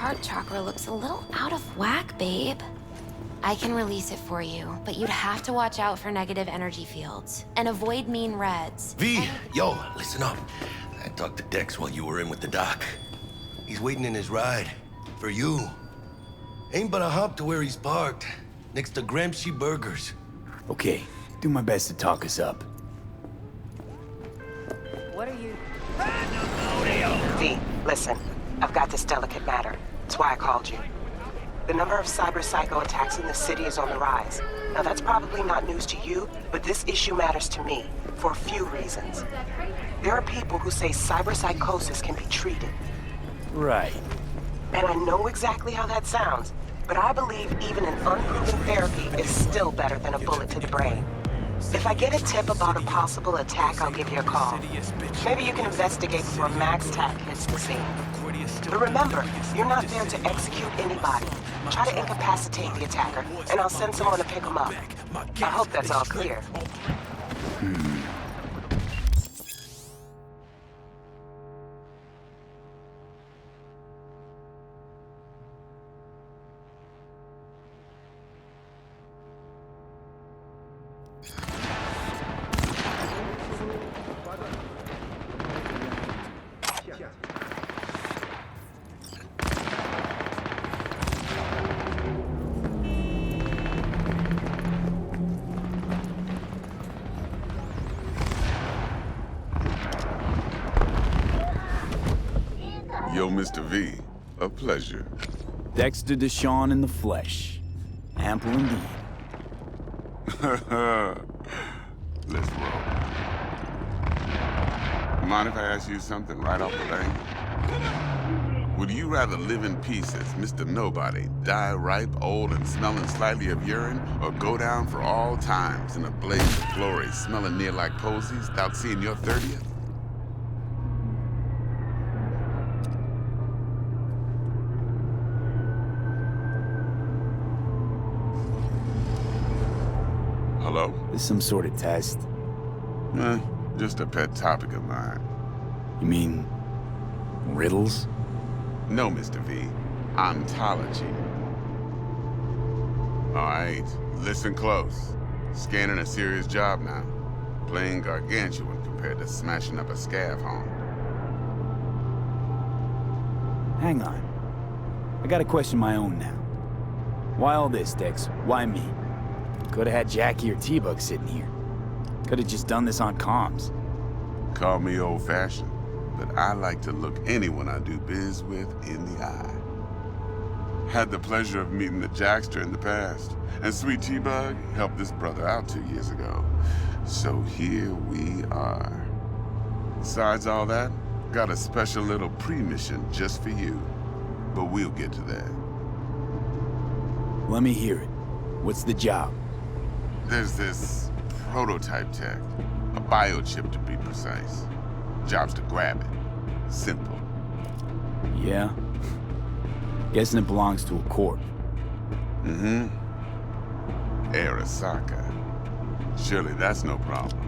heart chakra looks a little out of whack, babe. I can release it for you, but you'd have to watch out for negative energy fields and avoid mean reds. V, yo, listen up. I talked to Dex while you were in with the doc. He's waiting in his ride. For you. Ain't but a hop to where he's parked. Next to Gramsci Burgers. Okay, do my best to talk us up. What are you... V, listen. I've got this delicate matter. That's why I called you. The number of cyber-psycho attacks in the city is on the rise. Now that's probably not news to you, but this issue matters to me, for a few reasons. There are people who say cyberpsychosis can be treated. Right. And I know exactly how that sounds, but I believe even an unproven therapy is still better than a bullet to the brain. If I get a tip about a possible attack, I'll give you a call. Maybe you can investigate before Max Tack hits the scene. But remember, you're not there to execute anybody. Try to incapacitate the attacker, and I'll send someone to pick him up. I hope that's all clear. Yo, Mr. V, a pleasure. Dexter Deshawn in the flesh. Ample indeed. Let's roll. Mind if I ask you something right off the bat? Would you rather live in peace as Mr. Nobody, die ripe, old, and smelling slightly of urine, or go down for all times in a blaze of glory, smelling near like posies, without seeing your 30th? Hello? This some sort of test? Just a pet topic of mine. You mean... riddles? No, Mr. V. Ontology. All right, listen close. Scanning a serious job now. Playing gargantuan compared to smashing up a scav home. Hang on. I got a question of my own now. Why all this, Dex? Why me? Could've had Jackie or T-Bug sitting here. Could've just done this on comms. Call me old-fashioned, but I like to look anyone I do biz with in the eye. Had the pleasure of meeting the Jackster in the past, and Sweet T-Bug helped this brother out 2 years ago. So here we are. Besides all that, got a special little pre-mission just for you. But we'll get to that. Let me hear it. What's the job? There's this prototype tech, a biochip to be precise. Job's to grab it. Simple. Yeah? Guessing it belongs to a corp. Mm-hmm. Arasaka. Surely that's no problem.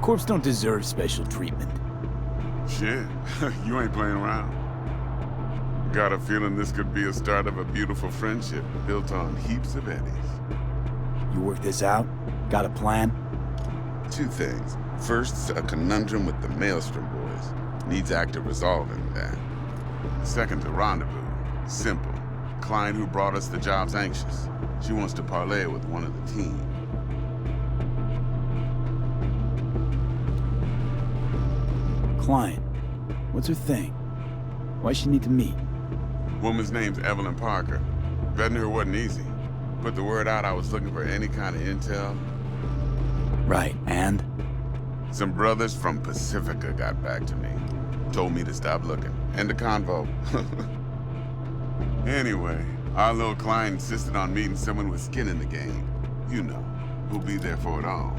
Corps don't deserve special treatment. Shit, you ain't playing around. Got a feeling this could be a start of a beautiful friendship built on heaps of eddies. You work this out? Got a plan? Two things. First, a conundrum with the Maelstrom boys. Needs active resolving that. Second, a rendezvous. Simple. Client who brought us the job's anxious. She wants to parlay with one of the team. Client. What's her thing? Why she need to meet? Woman's name's Evelyn Parker. Vetting her wasn't easy. Put the word out I was looking for any kind of intel. Right, and? Some brothers from Pacifica got back to me. Told me to stop looking. End of convo. Anyway, our little client insisted on meeting someone with skin in the game. You know, who'll be there for it all.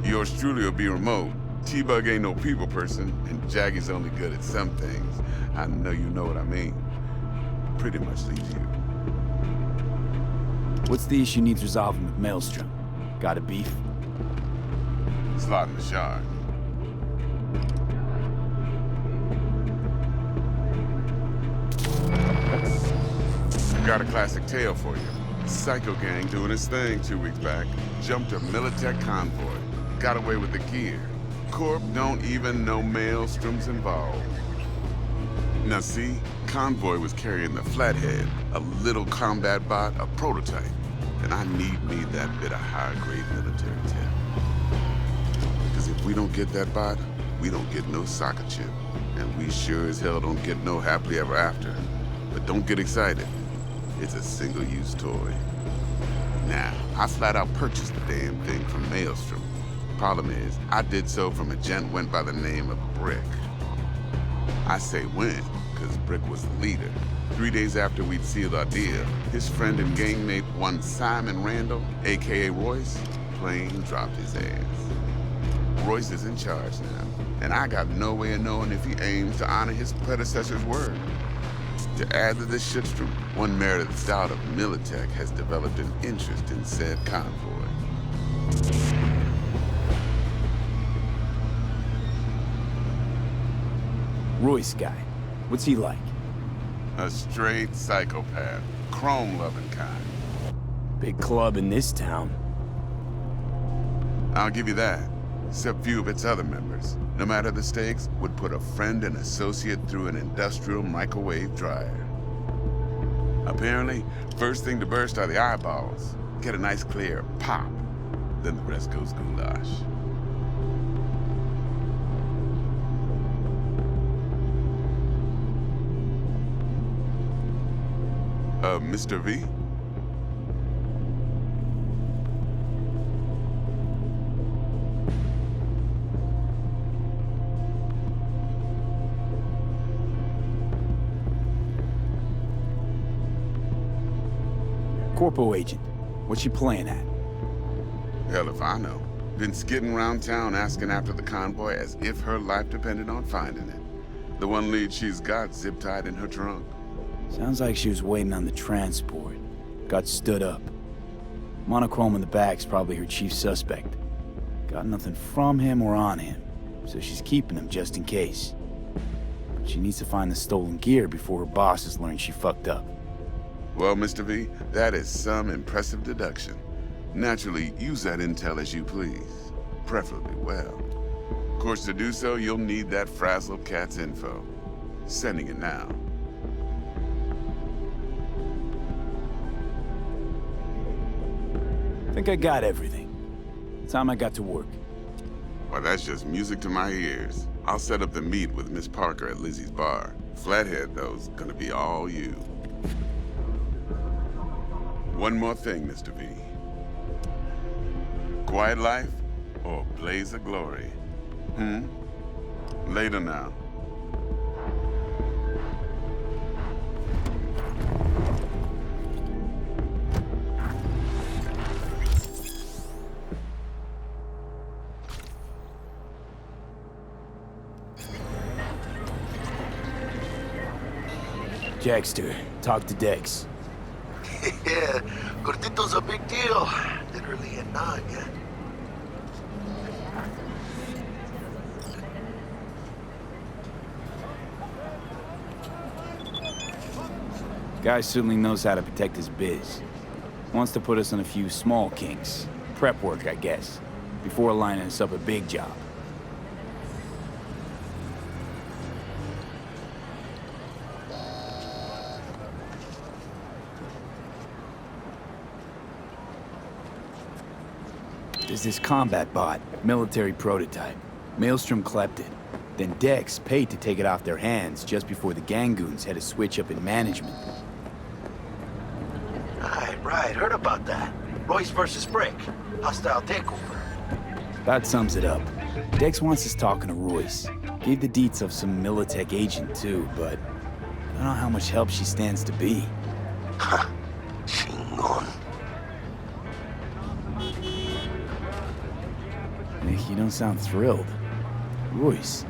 Yours truly will be remote. T-Bug ain't no people person, and Jaggy's only good at some things. I know you know what I mean. Pretty much leaves you. What's the issue needs resolving with Maelstrom? Got a beef? slotting the shard. Got a classic tale for you. Psycho gang doing his thing 2 weeks back. Jumped a Militech convoy. Got away with the gear. Corp don't even know Maelstrom's involved. Now see, convoy was carrying the Flathead, a little combat bot, a prototype. And I need me that bit of high-grade military tech. Because if we don't get that bot, we don't get no soccer chip. And we sure as hell don't get no happily ever after. But don't get excited. It's a single-use toy. Now, I flat out purchased the damn thing from Maelstrom. Problem is, I did so from a gent went by the name of Brick. I say when, because Brick was the leader. 3 days after we'd sealed our deal, his friend and gangmate, one Simon Randall, aka Royce, plain dropped his ass. Royce is in charge now, and I got no way of knowing if he aims to honor his predecessor's word. To add to this shitstorm, one Meredith out of Militech has developed an interest in said convoy. Royce guy. What's he like? A straight psychopath, chrome-loving kind. Big club in this town. I'll give you that, except few of its other members, no matter the stakes, would put a friend and associate through an industrial microwave dryer. Apparently, first thing to burst are the eyeballs. Get a nice clear pop, then the rest goes goulash. Mr. V? Corpo agent. What's she playing at? Hell if I know. Been skidding around town asking after the convoy as if her life depended on finding it. The one lead she's got zip-tied in her trunk. Sounds like she was waiting on the transport. Got stood up. Monochrome in the back's probably her chief suspect. Got nothing from him or on him, so she's keeping him just in case. But she needs to find the stolen gear before her bosses learn she fucked up. Well, Mr. V, that is some impressive deduction. Naturally, use that intel as you please. Preferably well. Of course, to do so, you'll need that frazzled cat's info. Sending it now. Think I got everything. Time I got to work. Well, that's just music to my ears. I'll set up the meet with Miss Parker at Lizzie's bar. Flathead, though's gonna be all you. One more thing, Mr. V. Quiet life or blaze of glory? Later now. Jackster, talk to Dex. Yeah, Cortito's a big deal. Literally a nod, yeah. Guy certainly knows how to protect his biz. Wants to put us on a few small kinks. Prep work, I guess. Before lining us up a big job. There's this combat bot, military prototype. Maelstrom clept it. Then Dex paid to take it off their hands just before the Gangoons had a switch up in management. Right, heard about that. Royce versus Brick. Hostile takeover. That sums it up. Dex wants us talking to Royce. Gave the deets of some Militech agent too, but I don't know how much help she stands to be. Ha! Chingon. Nick, you don't sound thrilled. Royce,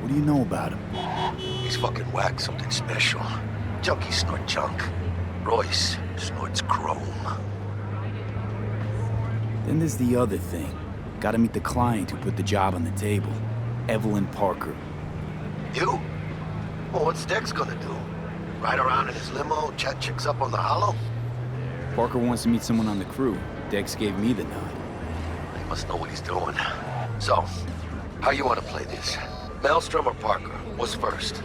what do you know about him? He's fucking whack, something special. Junkies snort junk. Royce snorts chrome. Then there's the other thing. Gotta meet the client who put the job on the table. Evelyn Parker. You? Well, what's Dex gonna do? Ride around in his limo, chat chicks up on the hollow? Parker wants to meet someone on the crew. Dex gave me the nod. He must know what he's doing. So, how you want to play this? Maelstrom or Parker? What's first?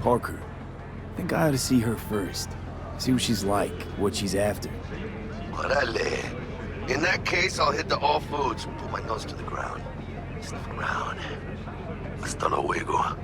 Parker. I think I ought to see her first. See what she's like, what she's after. Orale. In that case, I'll hit the all foods, put my nose to the ground. Sniff around. Hasta luego.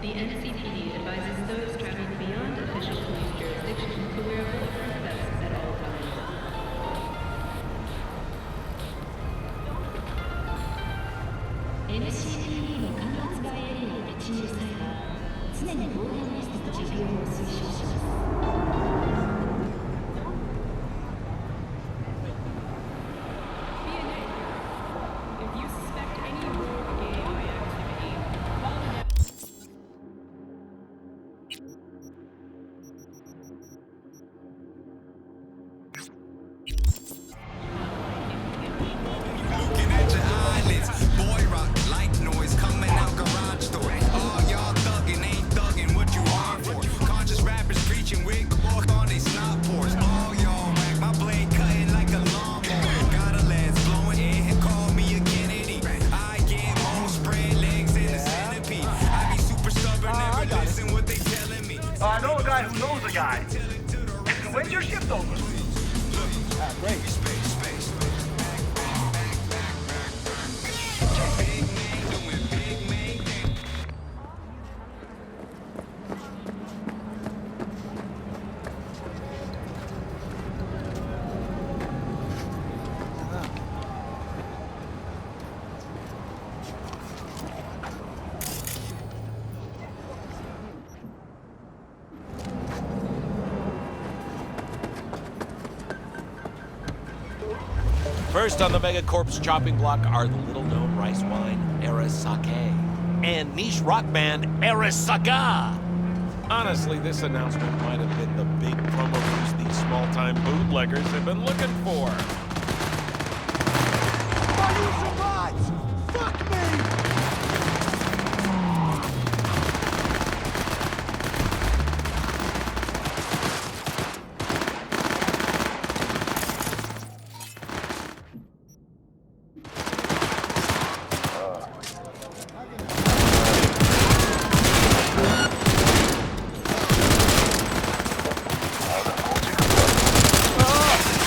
The NCPD advises those traveling beyond official police jurisdiction to wear bulletproof vests at all times. NCPD の管轄外エリアに立ち入る際は、常に防弾ベストの着用を推奨します。I know a guy who knows a guy. When's your shift over? Great. First on the Megacorp's chopping block are the little-known rice wine, Arasake, and niche rock band, Arasaka. Honestly, this announcement might have been the big promo boost these small-time small-time bootleggers have been looking for. My user bots! Fuck me!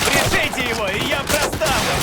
Решите его, и я проставлю!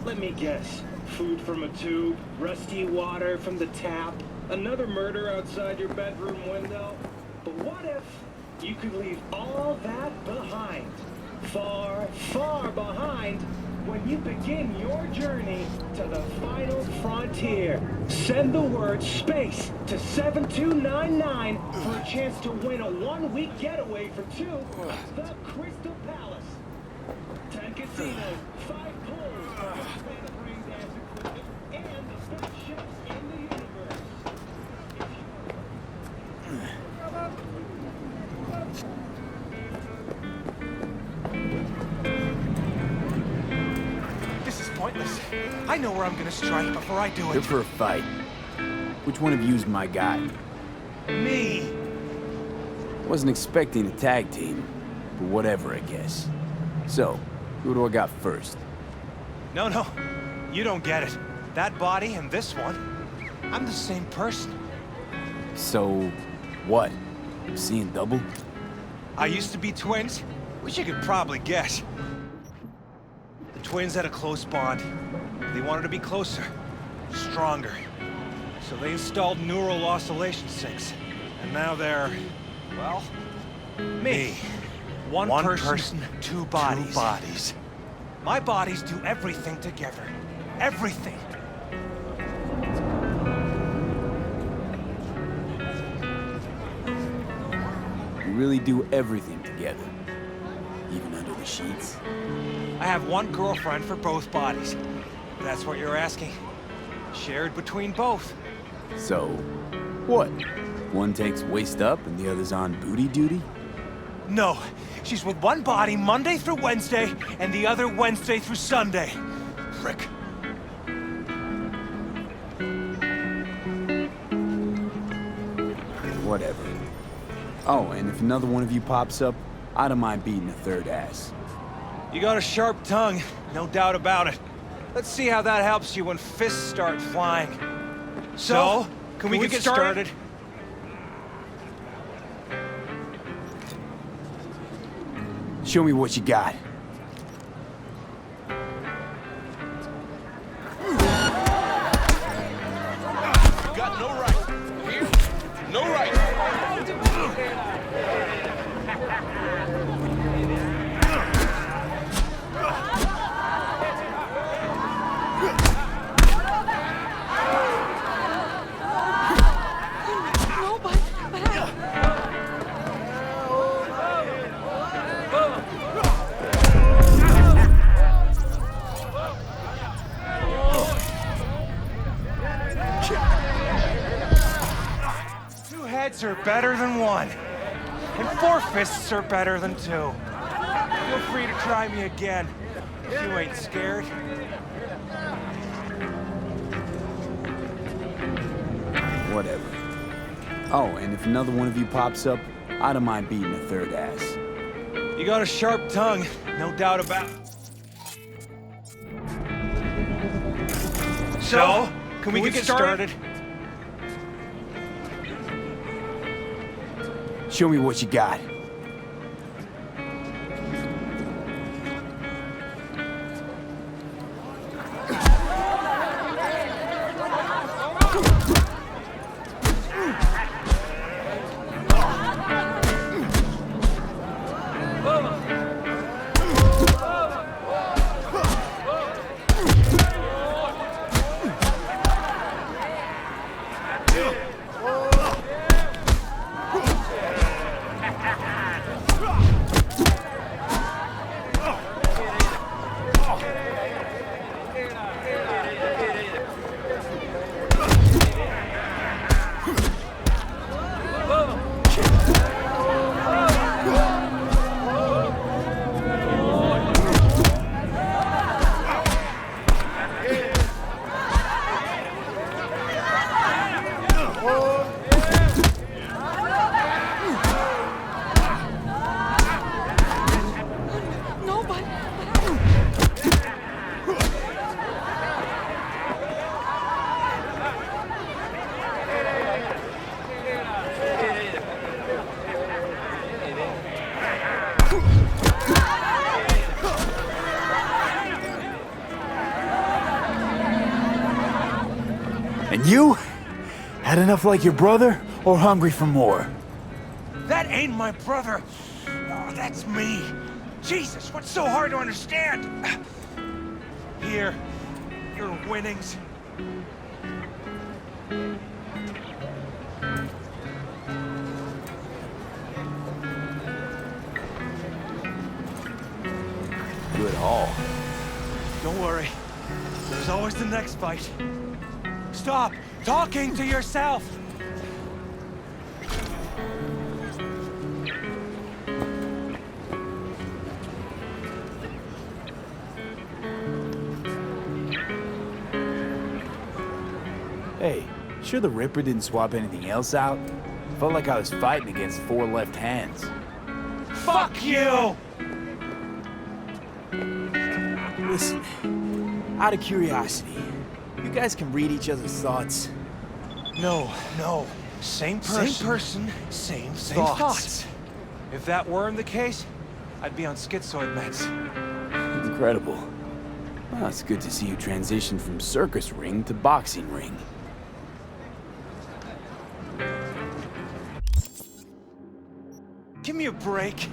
Let me guess. Food from a tube, rusty water from the tap, another murder outside your bedroom window. But what if you could leave all that behind? Far, far behind when you begin your journey to the final frontier. Send the word SPACE to 7299 for a chance to win a one-week getaway for two at the Crystal Palace. 10 casinos, 5 pools, expanded ring dance equipment, and the best chefs in the universe. This is pointless. I know where I'm gonna strike before I do Good it. for a fight. Which one of you's my guy? Me! Wasn't expecting a tag team, but whatever, I guess. So, who do I got first? No, you don't get it. That body and this one, I'm the same person. So, what? Seeing double? I used to be twins, which you could probably guess. The twins had a close bond. They wanted to be closer, stronger. So they installed neural oscillation sinks. And now they're, well, me. One person, two bodies. My bodies do everything together. Everything. You really do everything together. Even under the sheets? I have one girlfriend for both bodies. If that's what you're asking. Shared between both. So, what? One takes waist up and the other's on booty duty? No, she's with one body Monday through Wednesday, and the other Wednesday through Sunday. Frick. Whatever. Oh, and if another one of you pops up, I don't mind beating a third ass. You got a sharp tongue, no doubt about it. Let's see how that helps you when fists start flying. So, can we get started? Show me what you got. Got no right. Here, no right. No, but I... Two heads are better than one. And four fists are better than two. Feel free to try me again, if you ain't scared. Whatever. Oh, and if another one of you pops up, I don't mind beating a third ass. You got a sharp tongue, no doubt about it. So, can we get started? Show me what you got. No, but And you? Had enough like your brother, or hungry for more? That ain't my brother. Oh, that's me. Jesus, what's so hard to understand? Here, your winnings. Good haul. Don't worry. There's always the next fight. Stop talking to yourself! Hey, sure the Ripper didn't swap anything else out? Felt like I was fighting against four left hands. Fuck you! Listen, out of curiosity, you guys can read each other's thoughts. No. Same person, same thoughts. If that weren't the case, I'd be on schizoid meds. Incredible. Well, it's good to see you transition from circus ring to boxing ring. Give me a break.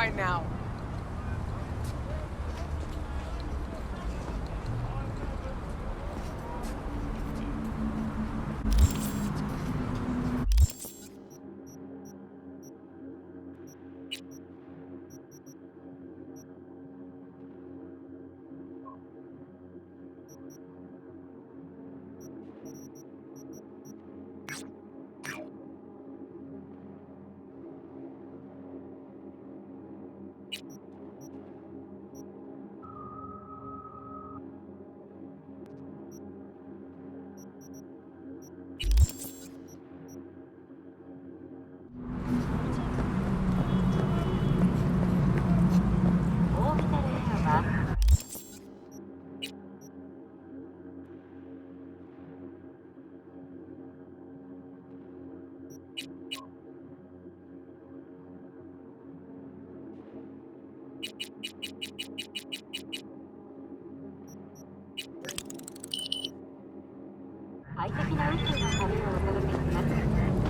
right now.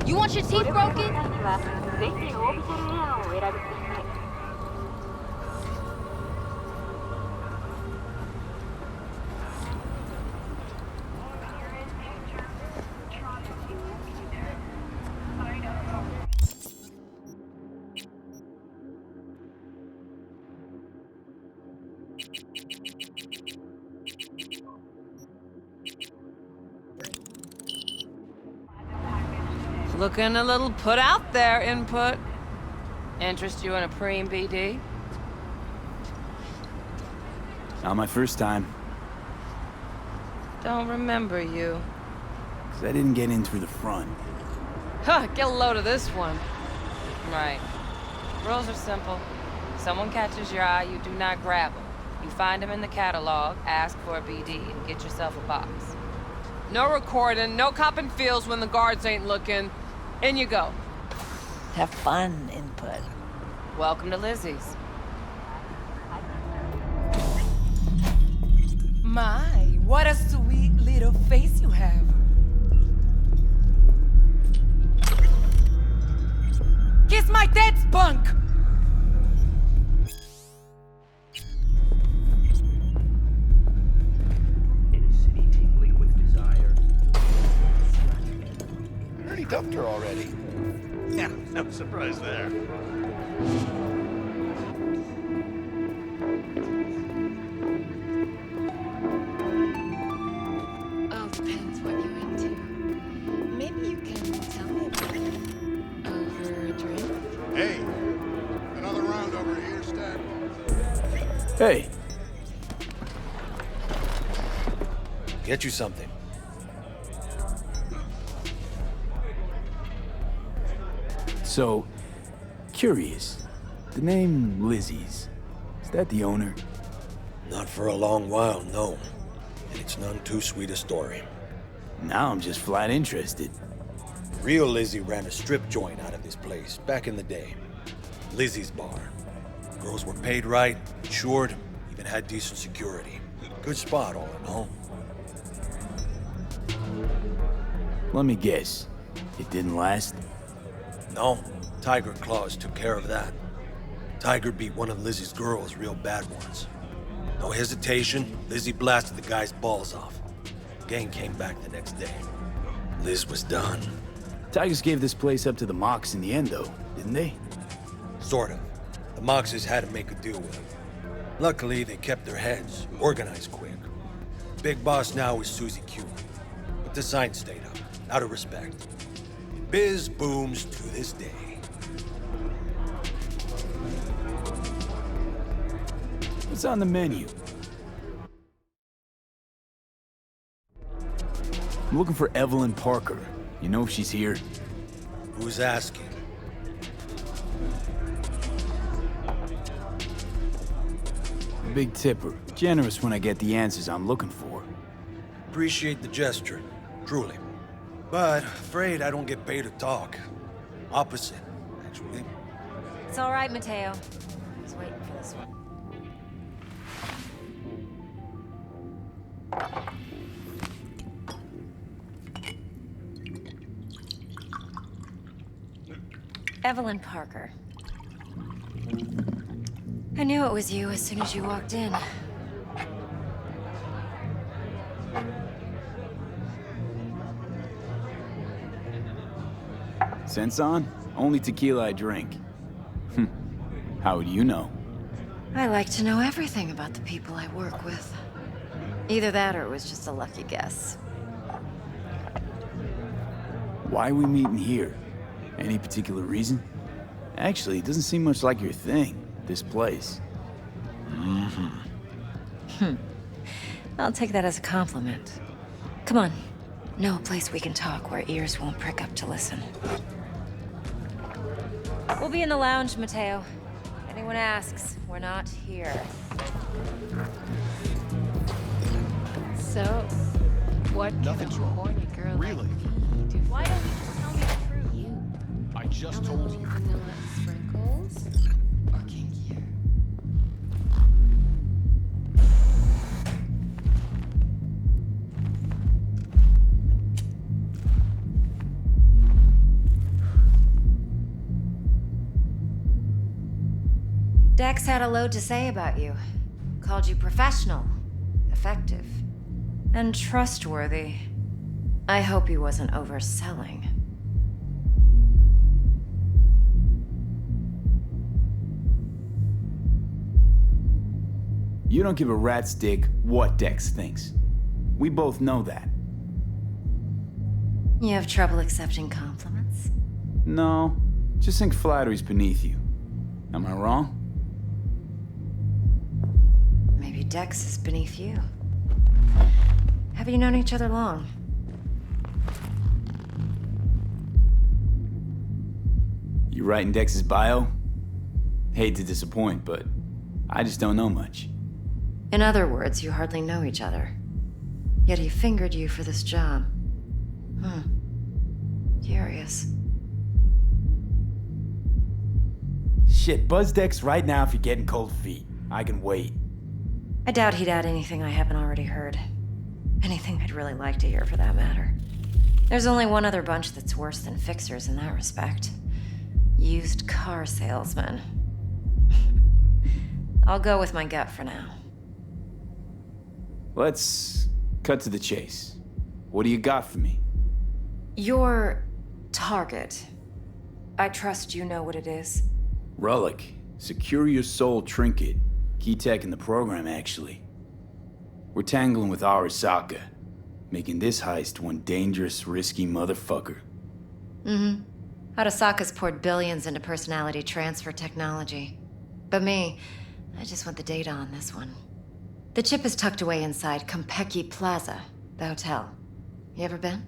You want your teeth broken? Looking a little put out there, input. Interest you in a preem BD? Not my first time. Don't remember you. 'Cause I didn't get in through the front. Huh, get a load of this one. Right. Rules are simple. Someone catches your eye, you do not grab them. You find them in the catalog, ask for a BD, and get yourself a box. No recording, no copping feels when the guards ain't looking. In you go. Have fun, input. Welcome to Lizzie's. My, what a sweet little face you have. Kiss my dead spunk! In a city tingling with desire. I already dumped her already. Yeah, no surprise there. Oh, depends what you're into. Maybe you can tell me about it. Over a drink? Hey, another round over here, Stat. Hey, Get you something. so, curious. The name Lizzie's, is that the owner? Not for a long while, no. And it's none too sweet a story. Now I'm just flat interested. Real Lizzie ran a strip joint out of this place back in the day. Lizzie's Bar. Girls were paid right, insured, even had decent security. Good spot, all in all. Let me guess. It didn't last? No, Tiger Claws took care of that. Tiger beat one of Lizzie's girls real bad once. No hesitation, Lizzie blasted the guy's balls off. Gang came back the next day. Liz was done. Tigers gave this place up to the Mox in the end, though, didn't they? Sort of. The Moxes had to make a deal with him. Luckily, they kept their heads, organized quick. Big boss now is Susie Q. But the sign stayed up, out of respect. Biz booms to this day. What's on the menu? I'm looking for Evelyn Parker. You know if she's here? Who's asking? A big tipper. Generous when I get the answers I'm looking for. Appreciate the gesture, truly. But afraid I don't get paid to talk. Opposite, actually. It's all right, Mateo. I was waiting for this one. Evelyn Parker. I knew it was you as soon as you walked in. Sense on? Only tequila I drink. How would you know? I like to know everything about the people I work with. Either that or it was just a lucky guess. Why are we meeting here? Any particular reason? Actually, it doesn't seem much like your thing, this place. I'll take that as a compliment. Come on. Know a place we can talk where ears won't prick up to listen. We'll be in the lounge, Mateo. Anyone asks, we're not here. So, what Nothing's can a wrong. horny girl Really? like me do? Why don't you just tell me the truth? You. I just told you. Vanilla sprinkles or kinkier? Dex had a load to say about you. Called you professional, effective, and trustworthy. I hope he wasn't overselling. You don't give a rat's dick what Dex thinks. We both know that. You have trouble accepting compliments? No, just think flattery's beneath you. Am I wrong? Maybe Dex is beneath you. Have you known each other long? You writing Dex's bio? Hate to disappoint, but I just don't know much. In other words, you hardly know each other. Yet he fingered you for this job. Curious. Shit, buzz Dex right now if you're getting cold feet. I can wait. I doubt he'd add anything I haven't already heard. Anything I'd really like to hear, for that matter. There's only one other bunch that's worse than fixers in that respect. Used car salesmen. I'll go with my gut for now. Let's cut to the chase. What do you got for me? Your target. I trust you know what it is. Relic. Secure your soul trinket. Key tech in the program, actually. We're tangling with Arasaka, making this heist one dangerous, risky motherfucker. Arasaka's poured billions into personality transfer technology. But me, I just want the data on this one. The chip is tucked away inside Konpeki Plaza, the hotel. You ever been?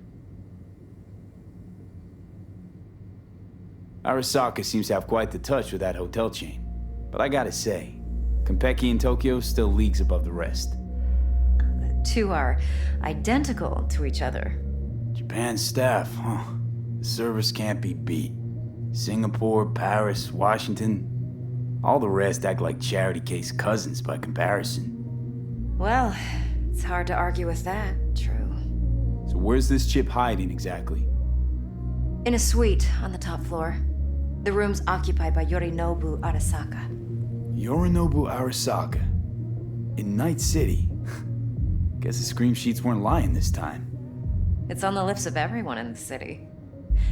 Arasaka seems to have quite the touch with that hotel chain. But I gotta say, Konpeki in Tokyo still leagues above the rest. The two are identical to each other. Japan's staff, huh? The service can't be beat. Singapore, Paris, Washington. All the rest act like charity case cousins by comparison. Well, it's hard to argue with that, true. So where's this chip hiding exactly? In a suite on the top floor. The room's occupied by Yorinobu Arasaka. Yorinobu Arasaka. In Night City. Guess the scream sheets weren't lying this time. It's on the lips of everyone in the city.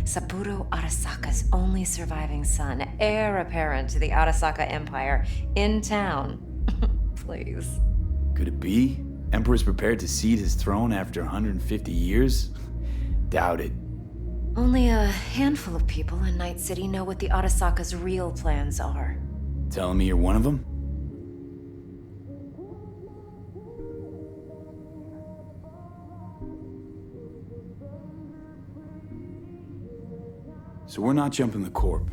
Saburo Arasaka's only surviving son, heir apparent to the Arasaka Empire, in town. Please. Could it be? Emperor's prepared to cede his throne after 150 years? Doubt it. Only a handful of people in Night City know what the Arasaka's real plans are. Telling me you're one of them? So we're not jumping the Corp.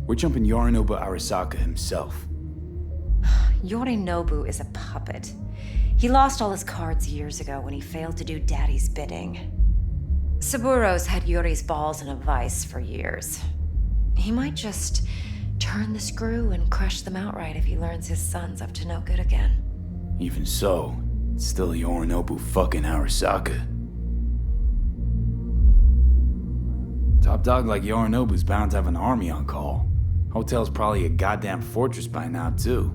We're jumping Yorinobu Arasaka himself. Yorinobu is a puppet. He lost all his cards years ago when he failed to do Daddy's bidding. Saburo's had Yuri's balls in a vice for years. He might just turn the screw and crush them outright if he learns his son's up to no good again. Even so, it's still Yorinobu fucking Arasaka. Top dog like Yorinobu's bound to have an army on call. Hotel's probably a goddamn fortress by now, too.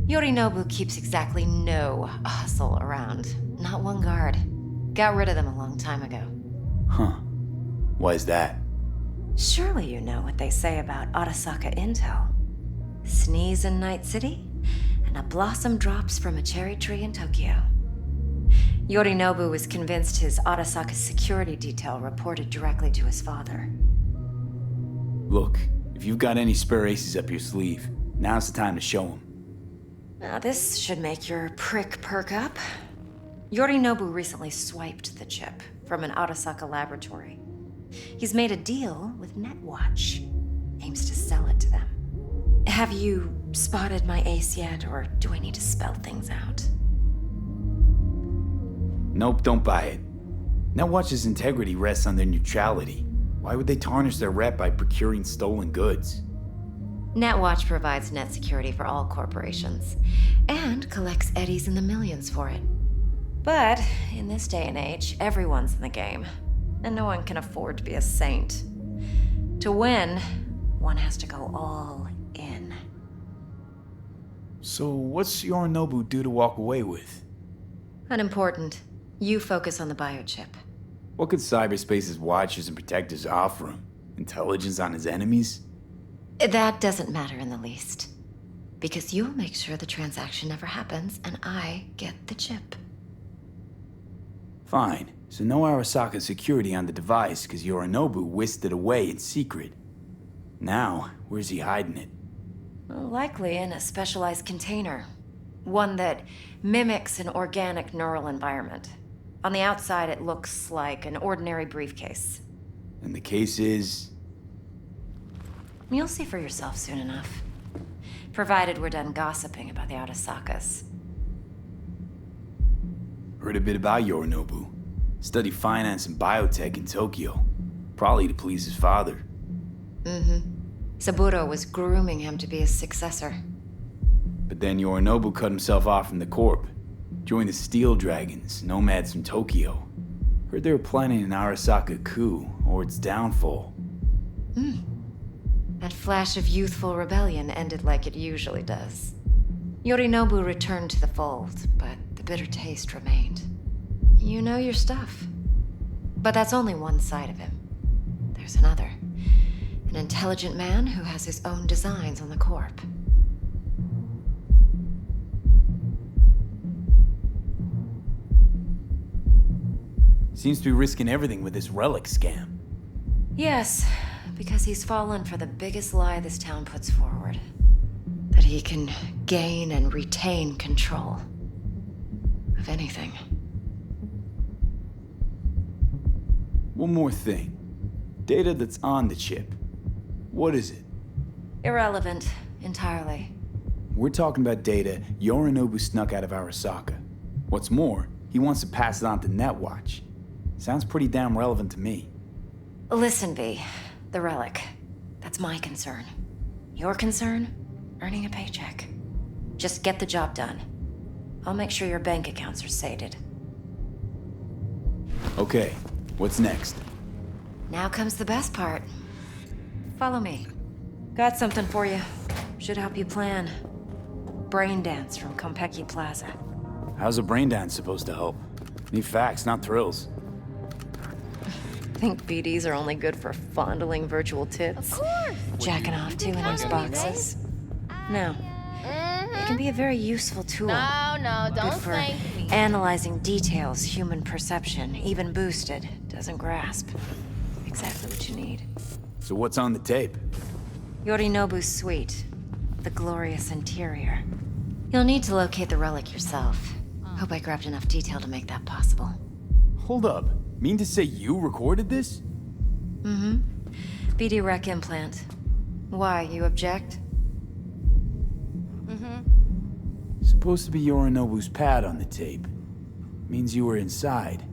Yorinobu keeps exactly no hustle around. Not one guard. Got rid of them a long time ago. Huh. Why is that? Surely you know what they say about Arasaka intel. Sneeze in Night City, and a blossom drops from a cherry tree in Tokyo. Yorinobu was convinced his Arasaka security detail reported directly to his father. Look, if you've got any spare aces up your sleeve, now's the time to show them. Now this should make your prick perk up. Yorinobu recently swiped the chip from an Arasaka laboratory. He's made a deal with Netwatch. Aims to sell it to them. Have you spotted my ace yet, or do I need to spell things out? Nope, don't buy it. Netwatch's integrity rests on their neutrality. Why would they tarnish their rep by procuring stolen goods? Netwatch provides net security for all corporations, and collects eddies in the millions for it. But in this day and age, everyone's in the game, and no one can afford to be a saint. To win, one has to go all in. So what's Yorinobu due to walk away with? Unimportant. You focus on the biochip. What could cyberspace's watchers and protectors offer him? Intelligence on his enemies? That doesn't matter in the least. Because you'll make sure the transaction never happens, and I get the chip. Fine. So no Arasaka security on the device because Yorinobu whisked it away in secret. Now, where's he hiding it? Well, likely in a specialized container. One that mimics an organic neural environment. On the outside, it looks like an ordinary briefcase. And the case is... You'll see for yourself soon enough. Provided we're done gossiping about the Arasakas. Heard a bit about Yorinobu. Studied finance and biotech in Tokyo. Probably to please his father. Mm-hmm. Saburo was grooming him to be his successor. But then Yorinobu cut himself off from the Corp. Joined the Steel Dragons, nomads from Tokyo. Heard they were planning an Arasaka coup, or its downfall. That flash of youthful rebellion ended like it usually does. Yorinobu returned to the fold, but the bitter taste remained. You know your stuff. But that's only one side of him. There's another. An intelligent man who has his own designs on the Corp. Seems to be risking everything with this relic scam. Yes, because he's fallen for the biggest lie this town puts forward. That he can gain and retain control of anything. One more thing. Data that's on the chip. What is it? Irrelevant, entirely. We're talking about data Yorinobu snuck out of Arasaka. What's more, he wants to pass it on to Netwatch. Sounds pretty damn relevant to me. Listen, V. The relic. That's my concern. Your concern? Earning a paycheck. Just get the job done. I'll make sure your bank accounts are sated. Okay, what's next? Now comes the best part. Follow me. Got something for you. Should help you plan. Brain dance from Konpeki Plaza. How's a brain dance supposed to help? Need facts, not thrills. Think BDs are only good for fondling virtual tits? Of course! Jacking off to in those boxes? No. It can be a very useful tool. No, Good don't for thank me. analyzing details human perception, even boosted, doesn't grasp. Exactly what you need. So what's on the tape? Yorinobu's suite. The glorious interior. You'll need to locate the relic yourself. Hope I grabbed enough detail to make that possible. Hold up. Mean to say you recorded this? Mm-hmm. BD Rec implant. Why, you object? Supposed to be Yorinobu's pad on the tape. Means you were inside.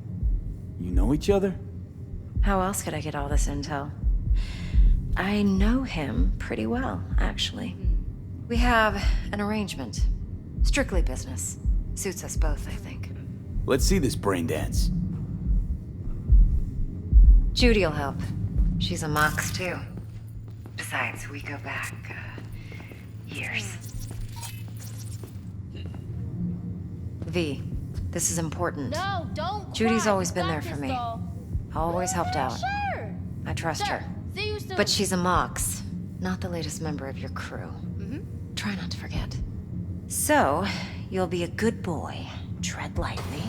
You know each other? How else could I get all this intel? I know him pretty well, actually. We have an arrangement. Strictly business. Suits us both, I think. Let's see this brain dance. Judy'll help. She's a mox, too. Besides, we go back, years. V, this is important. No, don't Judy's cry. always You been got there for this, me. doll. Always helped out. Sure. I trust Sure. her. See you soon. But she's a Mox, not the latest member of your crew. Mm-hmm. Try not to forget. So, you'll be a good boy, tread lightly,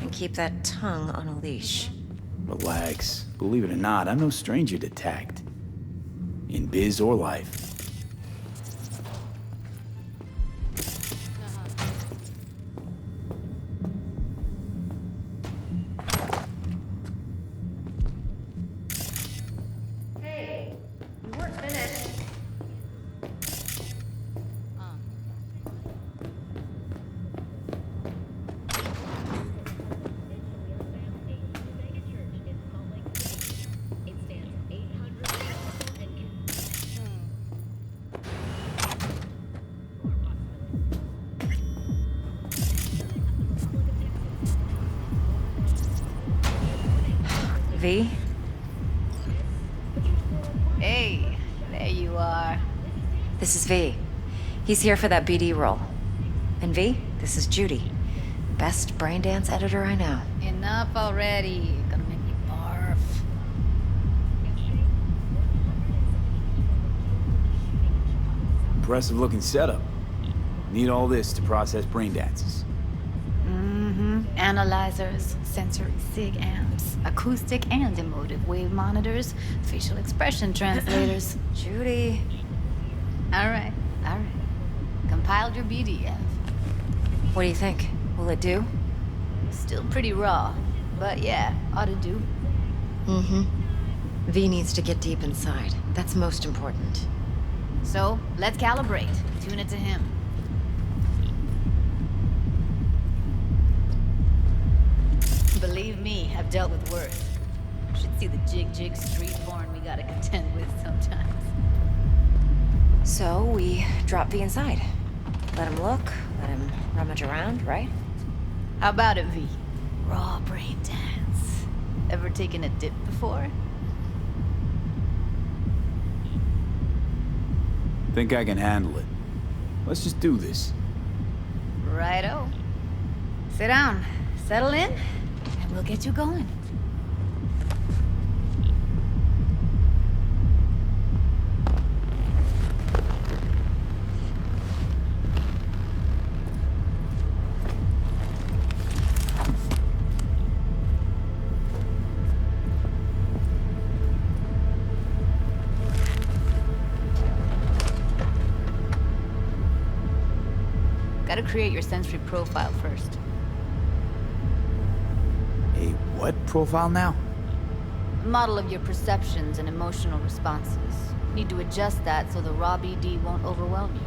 and keep that tongue on a leash. Relax. Believe it or not, I'm no stranger to tact. In biz or life. Hey, you weren't finished. V? Hey, there you are. This is V. He's here for that BD role. And V, this is Judy. Best braindance editor I know. Enough already. Gonna make me barf. Impressive looking setup. Need all this to process brain dances. Analyzers, sensory sig amps, acoustic and emotive wave monitors, facial expression translators. Judy. All right. Compiled your BDF. What do you think? Will it do? Still pretty raw, but yeah, ought to do. V needs to get deep inside. That's most important. So, let's calibrate. Tune it to him. Believe me, I've dealt with worse. Should see the jig street porn we gotta contend with sometimes. So, we drop V inside. Let him look, let him rummage around, right? How about it, V? Raw brain dance. Ever taken a dip before? Think I can handle it. Let's just do this. Righto. Sit down, settle in, and we'll get you going. Gotta create your sensory profile first. A what profile now? A model of your perceptions and emotional responses. Need to adjust that so the raw BD won't overwhelm you.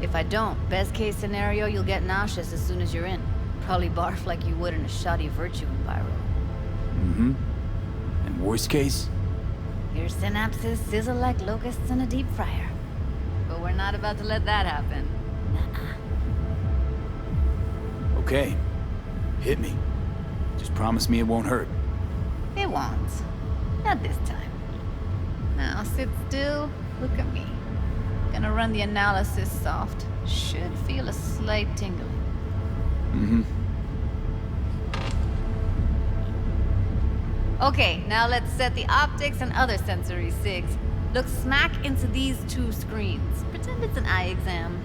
If I don't, best case scenario, you'll get nauseous as soon as you're in. Probably barf like you would in a shoddy virtue enviro. And worst case? Your synapses sizzle like locusts in a deep fryer. But we're not about to let that happen. Nuh-uh. Okay. Hit me. Just promise me it won't hurt. It won't. Not this time. Now sit still, look at me. Gonna run the analysis soft. Should feel a slight tingling. Okay, now let's set the optics and other sensory sigs. Look smack into these two screens. Pretend it's an eye exam.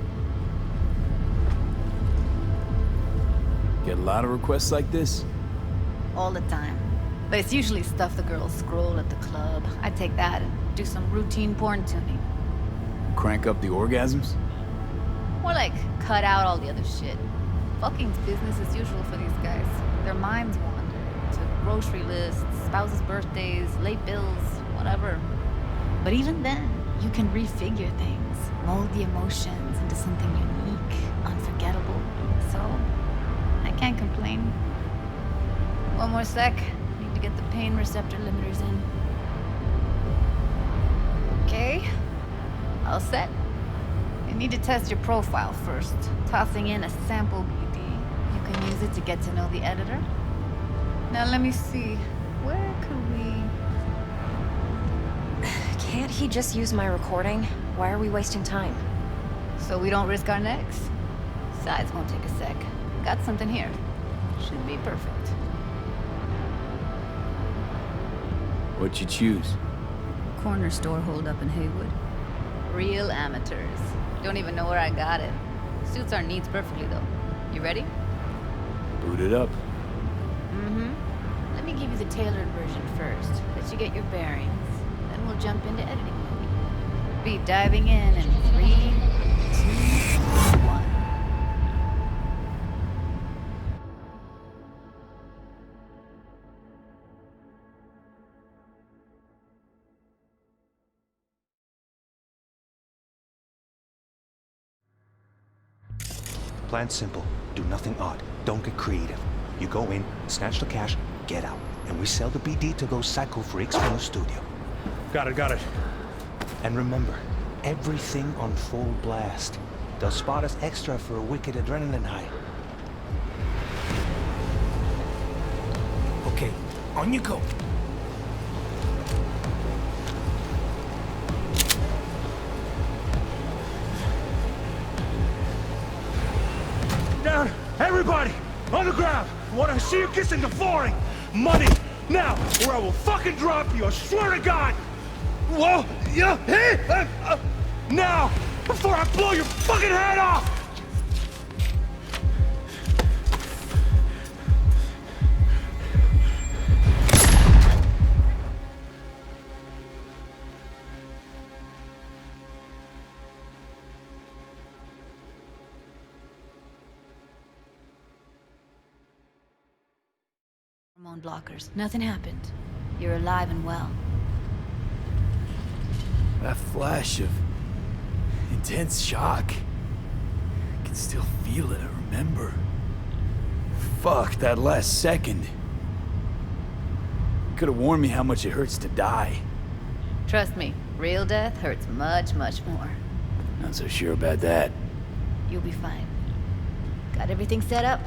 Get a lot of requests like this? All the time. But it's usually stuff the girls scroll at the club. I take that and do some routine porn tuning. Crank up the orgasms? More like cut out all the other shit. Fucking's business as usual for these guys. Their minds wander to grocery lists, spouses' birthdays, late bills, whatever. But even then, you can refigure things, mold the emotions into something unique, unforgettable. So, I can't complain. One more sec. Need to get the pain receptor limiters in. Okay. All set. You need to test your profile first. Tossing in a sample BD. You can use it to get to know the editor. Now let me see. Where could we... Can't he just use my recording? Why are we wasting time? So we don't risk our necks. Sides won't take a sec. Got something here. Should be perfect. What'd you choose? Corner store holdup in Haywood. Real amateurs. Don't even know where I got it. Suits our needs perfectly, though. You ready? Boot it up. Mm-hmm. Let me give you the tailored version first. Let you get your bearings. Then we'll jump into editing mode. Be diving in 3, 2, 1. Plan simple. Do nothing odd. Don't get creative. You go in, snatch the cash, get out. And we sell the BD to those psycho freaks from the studio. Got it. And remember, everything on full blast. They'll spot us extra for a wicked adrenaline high. Okay, on you go. Down! Everybody! On the ground! I want to see you kissing the flooring! Money! Now! Or I will fucking drop you! I swear to God! Whoa! Yeah! Hey! Now! Before I blow your fucking head off! Hormone blockers. Nothing happened. You're alive and well. That flash of intense shock. I can still feel it, I remember. Fuck, that last second. You could have warned me how much it hurts to die. Trust me, real death hurts much, much more. Not so sure about that. You'll be fine. Got everything set up?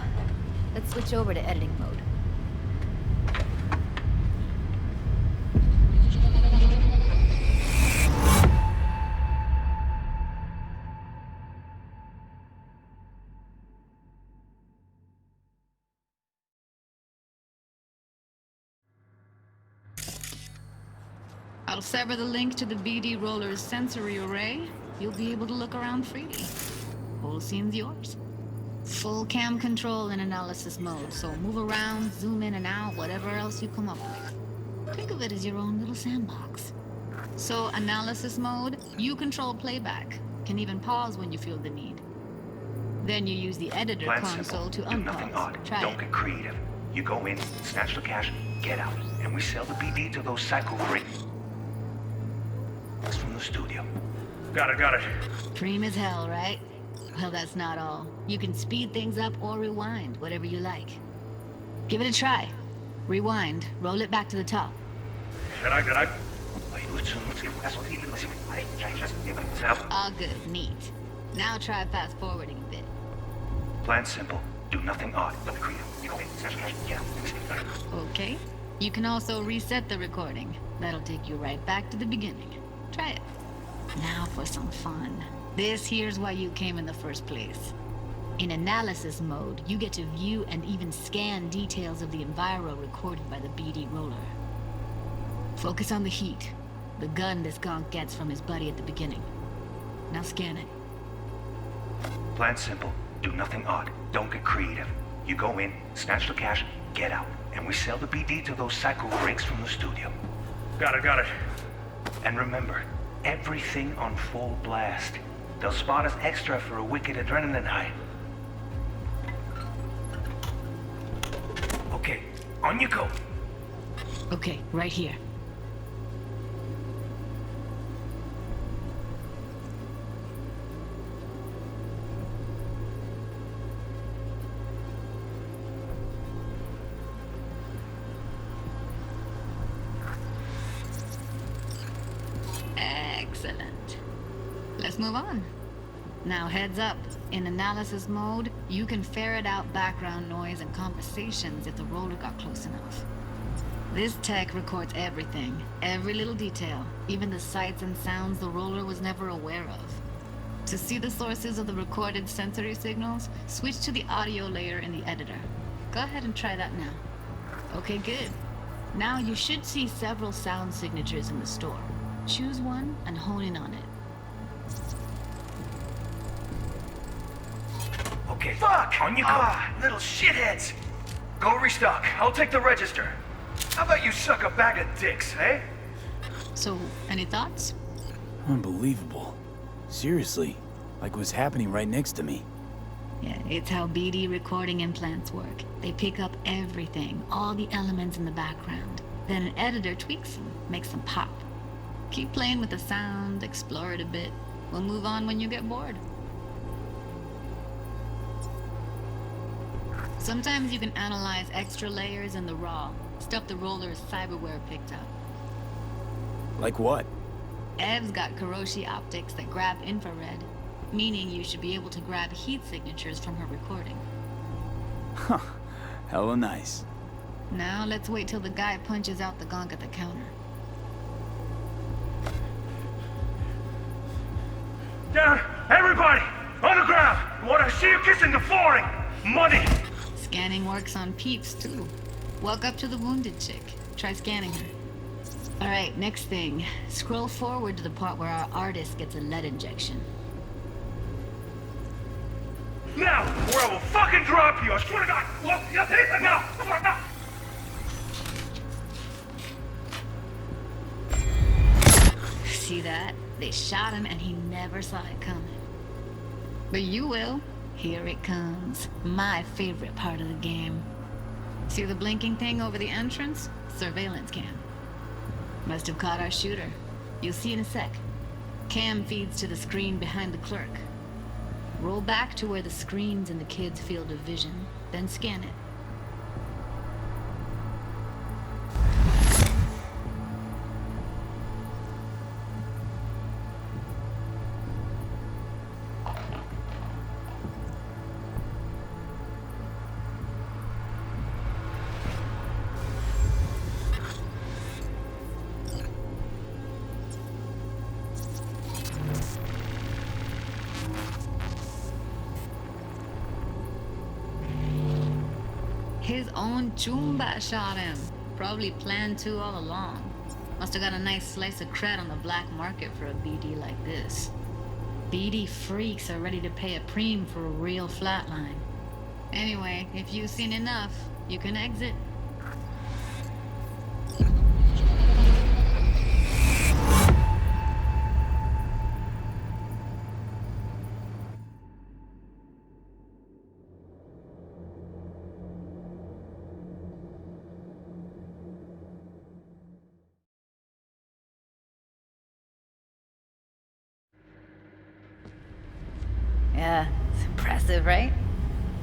Let's switch over to editing mode. I'll sever the link to the BD Roller's sensory array. You'll be able to look around freely. Whole scene's yours. Full cam control in analysis mode, so move around, zoom in and out, whatever else you come up with. Think of it as your own little sandbox. So analysis mode, you control playback. Can even pause when you feel the need. Then you use the editor Plan console simple. to Do nothing unpause. odd. Try Don't it. get creative. You go in, snatch the cash, get out. And we sell the BD to those psycho freaks from the studio. Got it. Cream as hell, right? Well, that's not all. You can speed things up or rewind, whatever you like. Give it a try. Rewind, roll it back to the top. All good, neat. Now try fast forwarding a bit. Plan simple. Do nothing odd. Don't be creative. You go in, snatch the cash, get out. Okay. You can also reset the recording. That'll take you right back to the beginning. Try it. Now for some fun. This here's why you came in the first place. In analysis mode, you get to view and even scan details of the enviro recorded by the BD Roller. Focus on the heat, the gun this gonk gets from his buddy at the beginning. Now scan it. Plan simple. Do nothing odd. Don't get creative. You go in, snatch the cash, get out. And we sell the BD to those psycho freaks from the studio. Got it. And remember, everything on full blast. They'll spot us extra for a wicked adrenaline high. Okay, on you go. Okay, right here. Excellent. Let's move on. Now heads up. In analysis mode, you can ferret out background noise and conversations if the roller got close enough. This tech records everything, every little detail, even the sights and sounds the roller was never aware of. To see the sources of the recorded sensory signals, switch to the audio layer in the editor. Go ahead and try that now. Okay, good. Now you should see several sound signatures in the store. Choose one and hone in on it. Okay, fuck! On you go! Little shitheads! Go restock. I'll take the register. How about you suck a bag of dicks, eh? So, any thoughts? Unbelievable. Seriously, like what's happening right next to me. Yeah, it's how BD recording implants work. They pick up everything, all the elements in the background. Then an editor tweaks them, makes them pop. Keep playing with the sound, explore it a bit. We'll move on when you get bored. Sometimes you can analyze extra layers in the raw, stuff the roller's cyberware picked up. Like what? Ev's got Kiroshi optics that grab infrared, meaning you should be able to grab heat signatures from her recording. Huh. Hella nice. Now let's wait till the guy punches out the gong at the counter. Down! Everybody! On the ground! Want to see you kissing the flooring! Money! Scanning works on peeps, too. Walk up to the wounded chick. Try scanning her. Alright, next thing. Scroll forward to the part where our artist gets a lead injection. Now, or I will fucking drop you! I swear to God! Look, you take it now! Now! See that? They shot him and he never saw it coming. But you will. Here it comes. My favorite part of the game. See the blinking thing over the entrance? Surveillance cam. Must have caught our shooter. You'll see in a sec. Cam feeds to the screen behind the clerk. Roll back to where the screen's in the kid's field of vision, then scan it. His own Chumba shot him. Probably planned to all along. Must have got a nice slice of cred on the black market for a BD like this. BD freaks are ready to pay a preem for a real flatline. Anyway, if you've seen enough, you can exit. Yeah, it's impressive, right?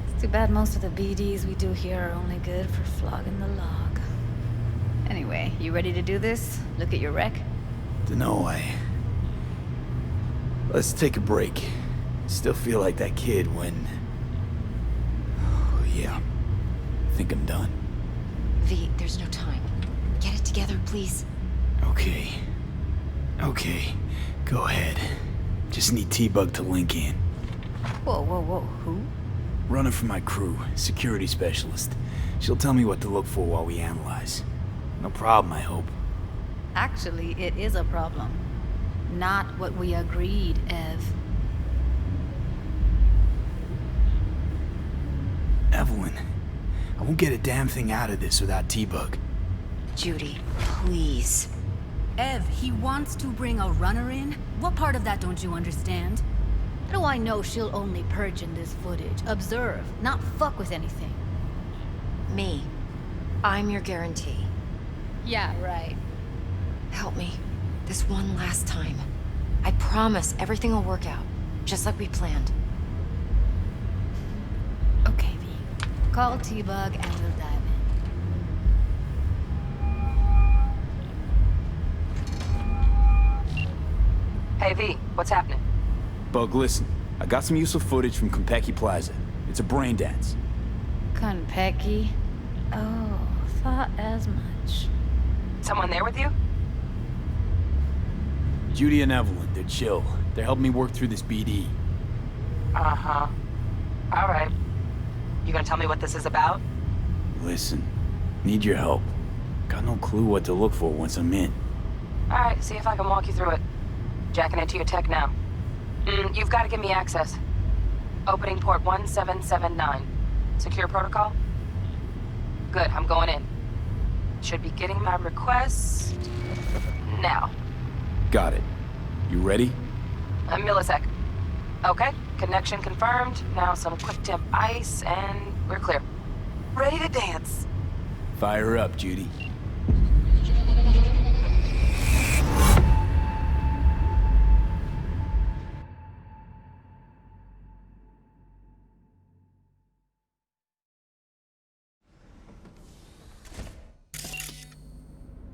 It's too bad most of the BDs we do here are only good for flogging the log. Anyway, you ready to do this? Look at your wreck? Dunno, Let's take a break. Still feel like that kid when... Oh, yeah. I think I'm done. V, there's no time. Get it together, please. Okay. Okay. Go ahead. Just need T-Bug to link in. Whoa, whoa, whoa, who? Running for my crew, security specialist. She'll tell me what to look for while we analyze. No problem, I hope. Actually, it is a problem. Not what we agreed, Ev. Evelyn, I won't get a damn thing out of this without T-Bug. Judy, please. Ev, he wants to bring a runner in? What part of that don't you understand? How do I know she'll only purge in this footage? Observe, not fuck with anything. Me. I'm your guarantee. Yeah, right. Help me. This one last time. I promise everything will work out. Just like we planned. Okay, V. Call T-Bug and we'll dive in. Hey, V, what's happening? Bug, listen. I got some useful footage from Konpeki Plaza. It's a brain dance. Konpeki? Oh, thought as much. Someone there with you? Judy and Evelyn, they're chill. They're helping me work through this BD. Uh-huh. All right. You gonna tell me what this is about? Listen, need your help. Got no clue what to look for once I'm in. All right, see if I can walk you through it. Jacking into your tech now. You've got to give me access. Opening port 1779. Secure protocol? Good, I'm going in. Should be getting my request now. Got it. You ready? A millisec. Okay, connection confirmed. Now some quick temp ice, and we're clear. Ready to dance. Fire up, Judy.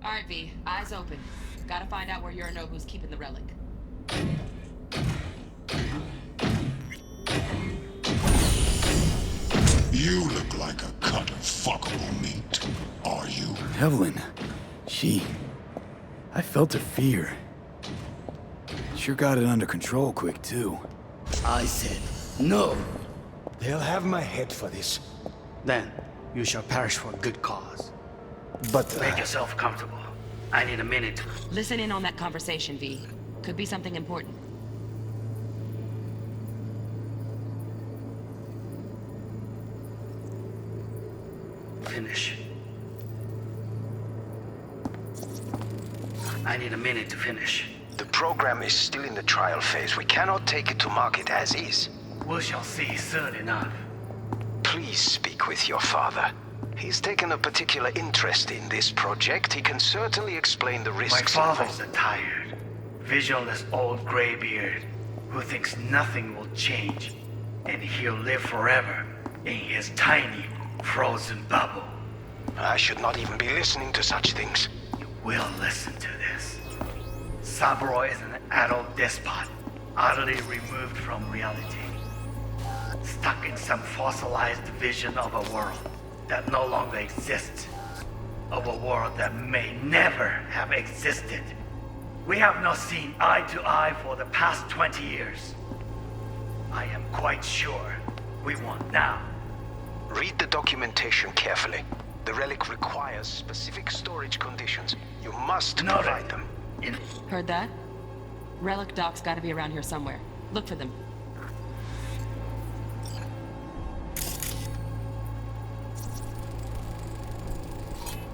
All right, V. Eyes open. Gotta find out where Yorinobu's keeping the relic. You look like a cut of fuckable meat. Are you? Evelyn. I felt her fear. Sure got it under control quick, too. I said no. They'll have my head for this. Then you shall perish for a good cause. But make yourself comfortable. I need a minute to... Listen in on that conversation, V. Could be something important. Finish. I need a minute to finish. The program is still in the trial phase. We cannot take it to market as is. We shall see soon enough. Please speak with your father. He's taken a particular interest in this project. He can certainly explain the risks. My father's a tired, visionless old graybeard who thinks nothing will change, and he'll live forever in his tiny, frozen bubble. I should not even be listening to such things. You will listen to this. Saburo is an adult despot, utterly removed from reality. Stuck in some fossilized vision of a world that no longer exists. Of a world that may never have existed. We have not seen eye to eye for the past 20 years. I am quite sure we want now. Read the documentation carefully. The relic requires specific storage conditions. You must provide them. Heard that? Relic docs gotta be around here somewhere. Look for them.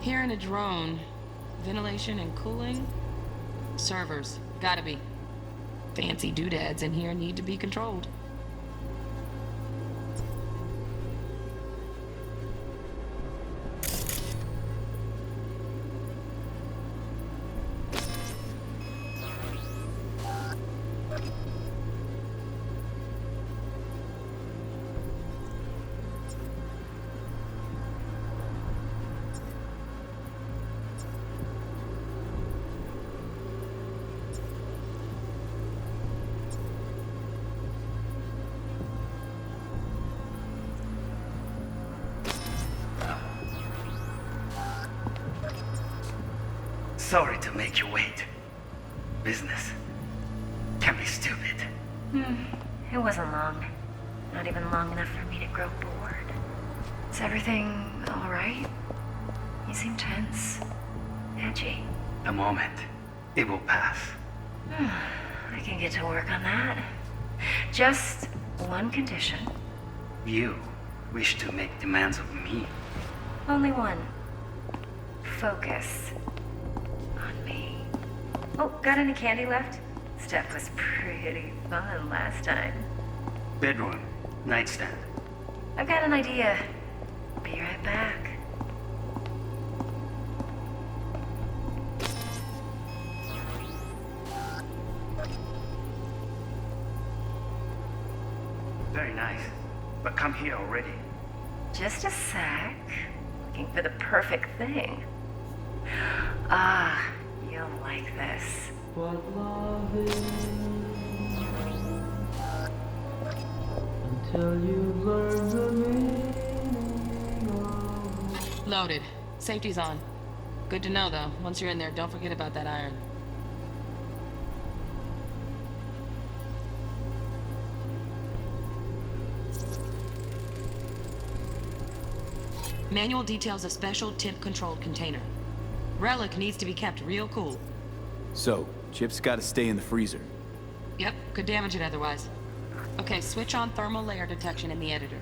Here in a drone. Ventilation and cooling? Servers. Gotta be. Fancy doodads in here need to be controlled. Sorry to make you wait. Business can be stupid. It wasn't long. Not even long enough for me to grow bored. Is everything all right? You seem tense. Edgy. A moment. It will pass. I can get to work on that. Just one condition. You wish to make demands of me. Only one. Focus. On me. Oh, got any candy left? Stuff was pretty fun last time. Bedroom. Nightstand. I've got an idea. Be right back. Very nice. But come here already. Just a sec. Looking for the perfect thing. Ah, you'll like this. What love is until you learn the meaning of... Loaded. Safety's on. Good to know, though. Once you're in there, don't forget about that iron. Manual details a special temp-controlled container. Relic needs to be kept real cool. So, Chip's gotta stay in the freezer. Yep, could damage it otherwise. Okay, switch on thermal layer detection in the editor.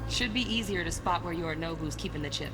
Should be easier to spot where Yorinobu's keeping the chip.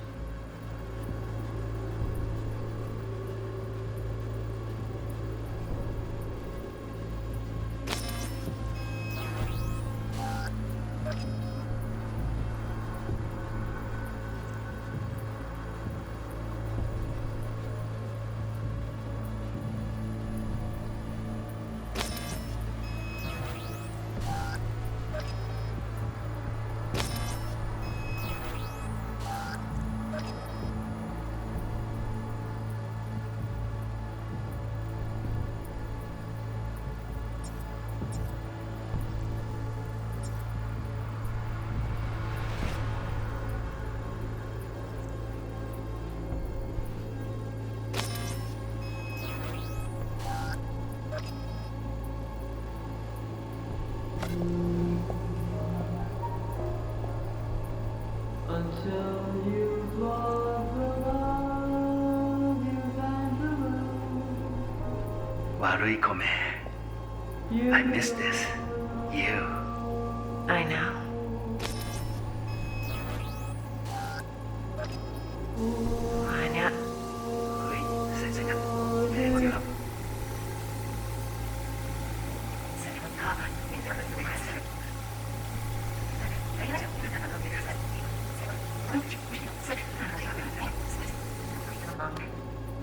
Until you've lost the love you found to lose. Warui-kome. I miss this. You. I know. Anya.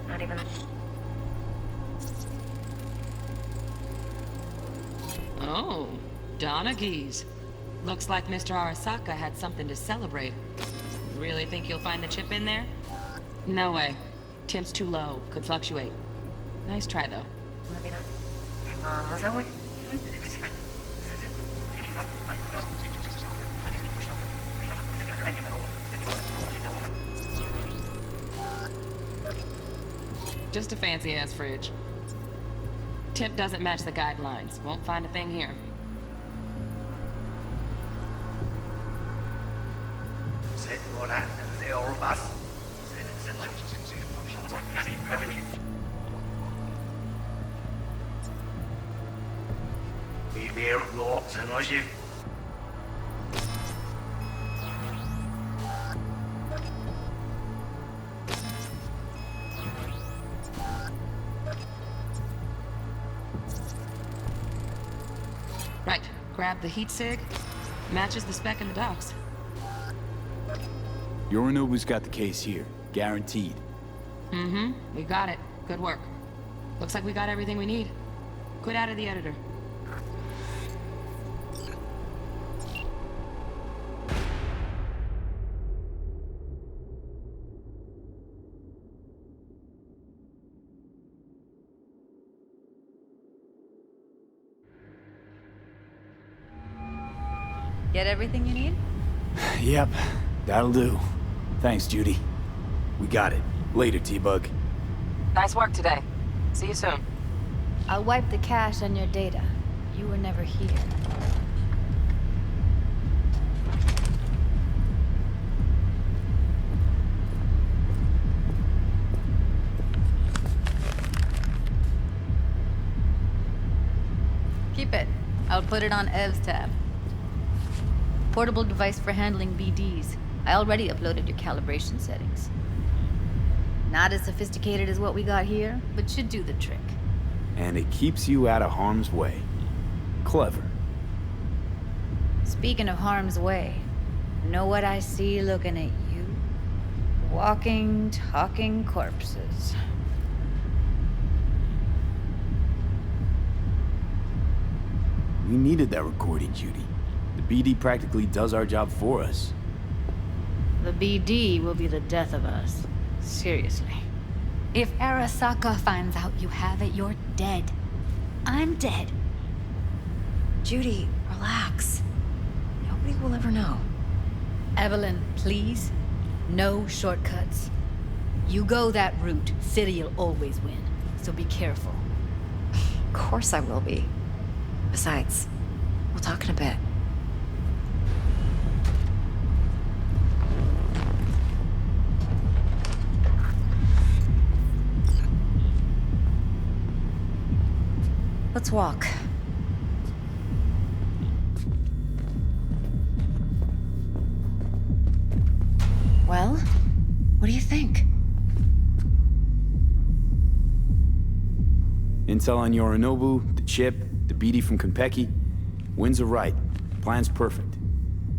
Not even. Oh, Donaghys. Looks like Mr. Arasaka had something to celebrate. Really think you'll find the chip in there? No way. Temp's too low. Could fluctuate. Nice try, though. Just a fancy-ass fridge. Temp doesn't match the guidelines. Won't find a thing here. Right. Grab the heat sig. Matches the spec in the docs. Yorinobu's got the case here. Guaranteed. Mm-hmm. We got it. Good work. Looks like we got everything we need. Quit out of the editor. Get everything you need? Yep, that'll do. Thanks, Judy. We got it. Later, T-Bug. Nice work today. See you soon. I'll wipe the cache on your data. You were never here. Keep it. I'll put it on Ev's tab. Portable device for handling BDs. I already uploaded your calibration settings. Not as sophisticated as what we got here, but should do the trick. And it keeps you out of harm's way. Clever. Speaking of harm's way, know what I see looking at you? Walking, talking corpses. We needed that recording, Judy. The BD practically does our job for us. The BD will be the death of us. Seriously. If Arasaka finds out you have it, you're dead. I'm dead. Judy, relax. Nobody will ever know. Evelyn, please. No shortcuts. You go that route, City'll always win. So be careful. Of course I will be. Besides, we'll talk in a bit. Let's walk. Well, what do you think? Intel on Yorinobu, the chip, the BD from Konpeki. Winds are right. Plan's perfect.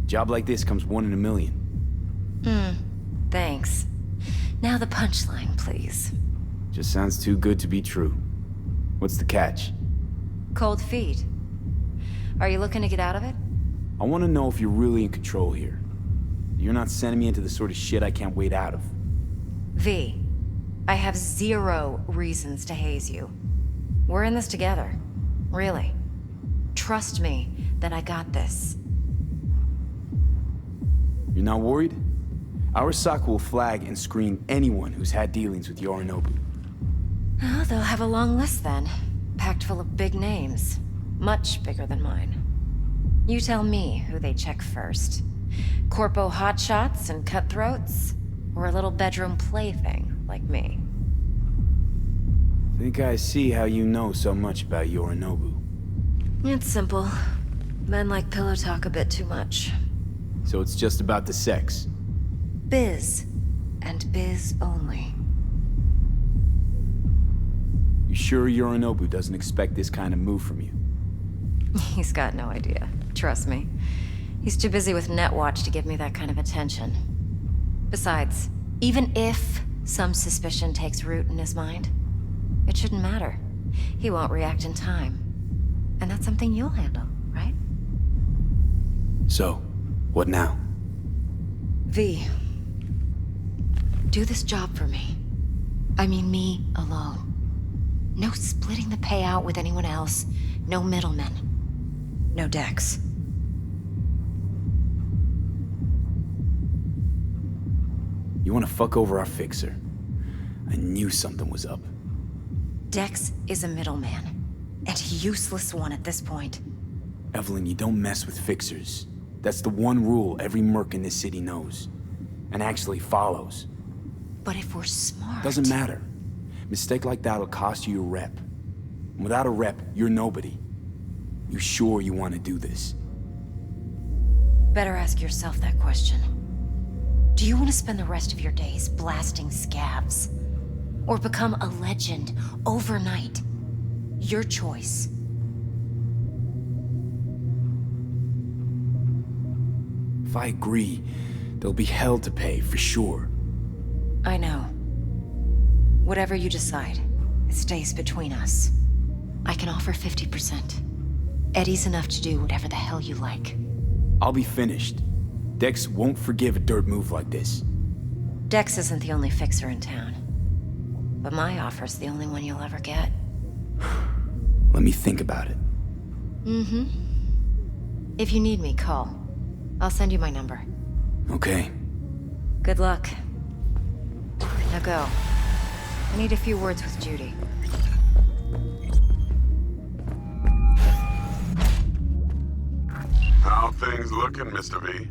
Job like this comes 1 in a million. Thanks. Now the punchline, please. Just sounds too good to be true. What's the catch? Cold feet. Are you looking to get out of it? I want to know if you're really in control here. You're not sending me into the sort of shit I can't wait out of. V, I have 0 reasons to haze you. We're in this together. Really. Trust me that I got this. You're not worried? Arasaka will flag and screen anyone who's had dealings with Yorinobu. Oh, they'll have a long list then. Packed full of big names. Much bigger than mine. You tell me who they check first. Corpo hotshots and cutthroats? Or a little bedroom plaything like me? Think I see how you know so much about Yorinobu. It's simple. Men like pillow talk a bit too much. So it's just about the sex? Biz. And biz only. You sure Yorinobu doesn't expect this kind of move from you? He's got no idea. Trust me. He's too busy with Netwatch to give me that kind of attention. Besides, even if some suspicion takes root in his mind, it shouldn't matter. He won't react in time. And that's something you'll handle, right? So, what now? V, do this job for me. I mean me alone. No splitting the payout with anyone else. No middlemen. No Dex. You want to fuck over our fixer? I knew something was up. Dex is a middleman. And a useless one at this point. Evelyn, you don't mess with fixers. That's the one rule every merc in this city knows. And actually follows. But if we're smart... Doesn't matter. Mistake like that'll cost you your rep. And without a rep, you're nobody. You sure you want to do this? Better ask yourself that question. Do you want to spend the rest of your days blasting scabs? Or become a legend overnight? Your choice. If I agree, there'll be hell to pay, for sure. I know. Whatever you decide, it stays between us. I can offer 50%. Eddie's enough to do whatever the hell you like. I'll be finished. Dex won't forgive a dirt move like this. Dex isn't the only fixer in town. But my offer's the only one you'll ever get. Let me think about it. Mm-hmm. If you need me, call. I'll send you my number. Okay. Good luck. Now go. I need a few words with Judy. How things looking, Mr. V?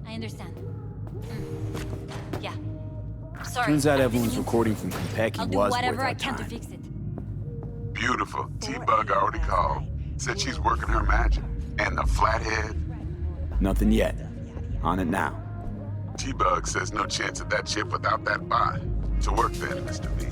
I understand. Yeah. Sorry. Turns out everyone's recording from Konpeki I'll do was whatever worth our I can to time. fix it. Beautiful. T-Bug already called. Said she's working her magic. And the flathead? Nothing yet. On it now. T-Bug says no chance of that chip without that bot. To work then, Mr. V.